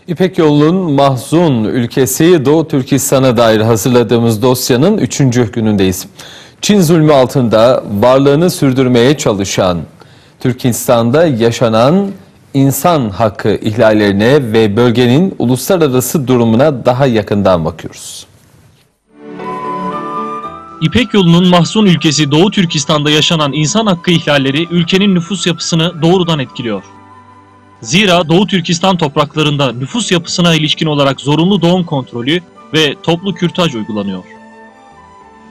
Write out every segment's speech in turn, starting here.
İpek Yolu'nun mahzun ülkesi Doğu Türkistan'a dair hazırladığımız dosyanın 3. günündeyiz. Çin zulmü altında varlığını sürdürmeye çalışan, Türkistan'da yaşanan insan hakkı ihlallerine ve bölgenin uluslararası durumuna daha yakından bakıyoruz. İpek Yolu'nun mahzun ülkesi Doğu Türkistan'da yaşanan insan hakkı ihlalleri ülkenin nüfus yapısını doğrudan etkiliyor. Zira Doğu Türkistan topraklarında nüfus yapısına ilişkin olarak zorunlu doğum kontrolü ve toplu kürtaj uygulanıyor.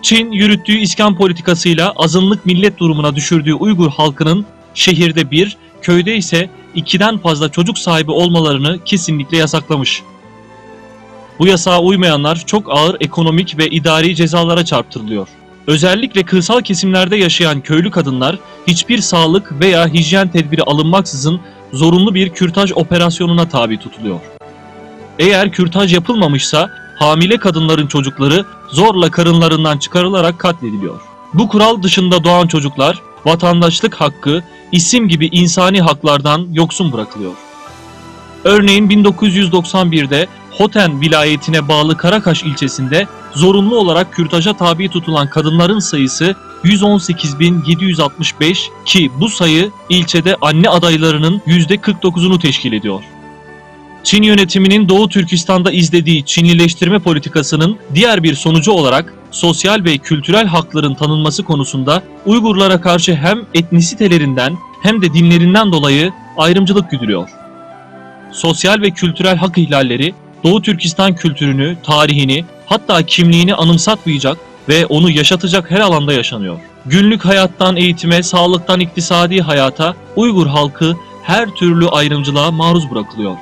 Çin yürüttüğü iskan politikasıyla azınlık millet durumuna düşürdüğü Uygur halkının şehirde 1, köyde ise 2'den fazla çocuk sahibi olmalarını kesinlikle yasaklamış. Bu yasağa uymayanlar çok ağır ekonomik ve idari cezalara çarptırılıyor. Özellikle kırsal kesimlerde yaşayan köylü kadınlar hiçbir sağlık veya hijyen tedbiri alınmaksızın zorunlu bir kürtaj operasyonuna tabi tutuluyor. Eğer kürtaj yapılmamışsa hamile kadınların çocukları zorla karınlarından çıkarılarak katlediliyor. Bu kural dışında doğan çocuklar vatandaşlık hakkı, isim gibi insani haklardan yoksun bırakılıyor. Örneğin 1991'de Hoten vilayetine bağlı Karakaş ilçesinde zorunlu olarak kürtaja tabi tutulan kadınların sayısı 118.765 ki bu sayı ilçede anne adaylarının %49'unu teşkil ediyor. Çin yönetiminin Doğu Türkistan'da izlediği Çinlileştirme politikasının diğer bir sonucu olarak sosyal ve kültürel hakların tanınması konusunda Uygurlara karşı hem etnisitelerinden hem de dinlerinden dolayı ayrımcılık güdülüyor. Sosyal ve kültürel hak ihlalleri Doğu Türkistan kültürünü, tarihini, hatta kimliğini anımsatmayacak ve onu yaşatacak her alanda yaşanıyor. Günlük hayattan eğitime, sağlıktan iktisadi hayata Uygur halkı her türlü ayrımcılığa maruz bırakılıyor.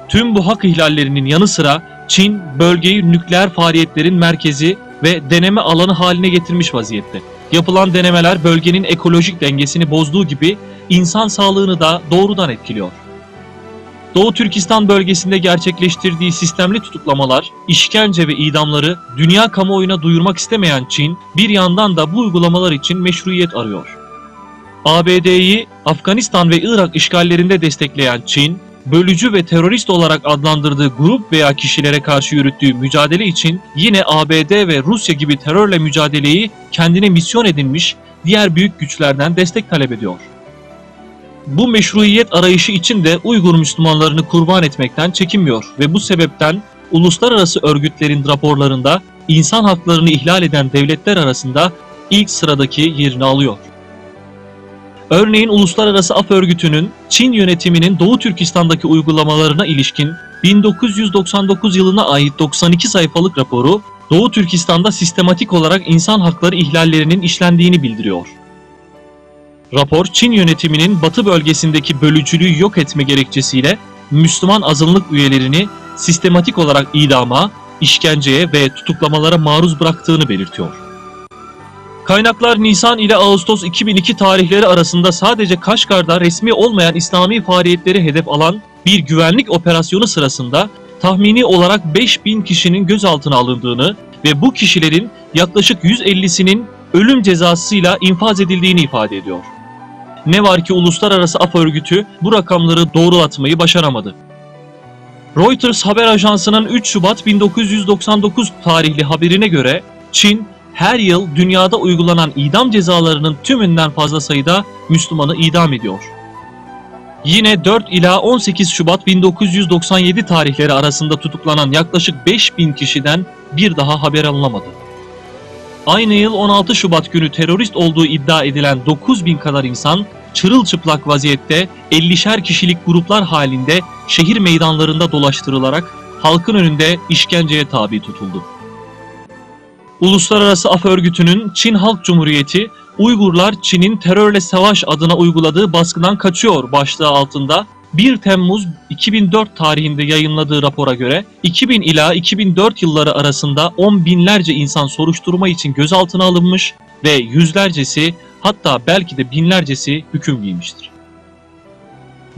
Tüm bu hak ihlallerinin yanı sıra Çin bölgeyi nükleer faaliyetlerin merkezi ve deneme alanı haline getirmiş vaziyette. Yapılan denemeler bölgenin ekolojik dengesini bozduğu gibi insan sağlığını da doğrudan etkiliyor. Doğu Türkistan bölgesinde gerçekleştirdiği sistemli tutuklamalar, işkence ve idamları dünya kamuoyuna duyurmak istemeyen Çin, bir yandan da bu uygulamalar için meşruiyet arıyor. ABD'yi Afganistan ve Irak işgallerinde destekleyen Çin, bölücü ve terörist olarak adlandırdığı grup veya kişilere karşı yürüttüğü mücadele için yine ABD ve Rusya gibi terörle mücadeleyi kendine misyon edinmiş diğer büyük güçlerden destek talep ediyor. Bu meşruiyet arayışı için de Uygur Müslümanlarını kurban etmekten çekinmiyor ve bu sebepten uluslararası örgütlerin raporlarında insan haklarını ihlal eden devletler arasında ilk sıradaki yerini alıyor. Örneğin Uluslararası Af Örgütü'nün Çin yönetiminin Doğu Türkistan'daki uygulamalarına ilişkin 1999 yılına ait 92 sayfalık raporu Doğu Türkistan'da sistematik olarak insan hakları ihlallerinin işlendiğini bildiriyor. Rapor, Çin yönetiminin Batı bölgesindeki bölücülüğü yok etme gerekçesiyle Müslüman azınlık üyelerini sistematik olarak idama, işkenceye ve tutuklamalara maruz bıraktığını belirtiyor. Kaynaklar Nisan ile Ağustos 2002 tarihleri arasında sadece Kaşgar'da resmi olmayan İslami faaliyetleri hedef alan bir güvenlik operasyonu sırasında tahmini olarak 5000 kişinin gözaltına alındığını ve bu kişilerin yaklaşık 150'sinin ölüm cezasıyla infaz edildiğini ifade ediyor. Ne var ki Uluslararası Af Örgütü bu rakamları doğrulatmayı başaramadı. Reuters haber ajansının 3 Şubat 1999 tarihli haberine göre Çin her yıl dünyada uygulanan idam cezalarının tümünden fazla sayıda Müslümanı idam ediyor. Yine 4 ila 18 Şubat 1997 tarihleri arasında tutuklanan yaklaşık 5000 kişiden bir daha haber alınamadı. Aynı yıl 16 Şubat günü terörist olduğu iddia edilen 9000 kadar insan çırılçıplak vaziyette 50'şer kişilik gruplar halinde şehir meydanlarında dolaştırılarak halkın önünde işkenceye tabi tutuldu. Uluslararası Af Örgütü'nün Çin Halk Cumhuriyeti, Uygurlar Çin'in terörle savaş adına uyguladığı baskıdan kaçıyor başlığı altında 1 Temmuz 2004 tarihinde yayınladığı rapora göre 2000 ila 2004 yılları arasında 10 binlerce insan soruşturma için gözaltına alınmış ve yüzlercesi hatta belki de binlercesi hüküm giymiştir.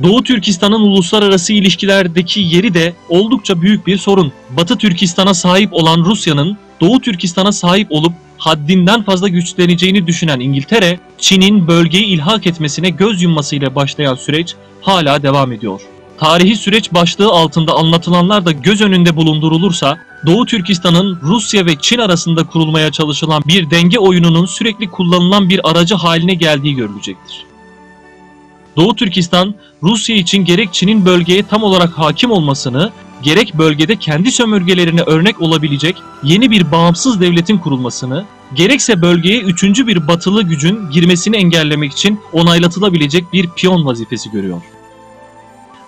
Doğu Türkistan'ın uluslararası ilişkilerdeki yeri de oldukça büyük bir sorun. Batı Türkistan'a sahip olan Rusya'nın Doğu Türkistan'a sahip olup haddinden fazla güçleneceğini düşünen İngiltere, Çin'in bölgeyi ilhak etmesine göz yummasıyla başlayan süreç hala devam ediyor. Tarihi süreç başlığı altında anlatılanlar da göz önünde bulundurulursa, Doğu Türkistan'ın Rusya ve Çin arasında kurulmaya çalışılan bir denge oyununun sürekli kullanılan bir aracı haline geldiği görülecektir. Doğu Türkistan, Rusya için gerek Çin'in bölgeye tam olarak hakim olmasını, gerek bölgede kendi sömürgelerine örnek olabilecek yeni bir bağımsız devletin kurulmasını, gerekse bölgeye üçüncü bir batılı gücün girmesini engellemek için onaylatılabilecek bir piyon vazifesi görüyor.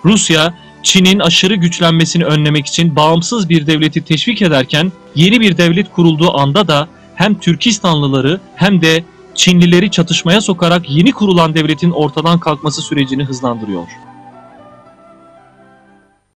Rusya, Çin'in aşırı güçlenmesini önlemek için bağımsız bir devleti teşvik ederken, yeni bir devlet kurulduğu anda da hem Türkistanlıları hem de Çinlileri çatışmaya sokarak yeni kurulan devletin ortadan kalkması sürecini hızlandırıyor.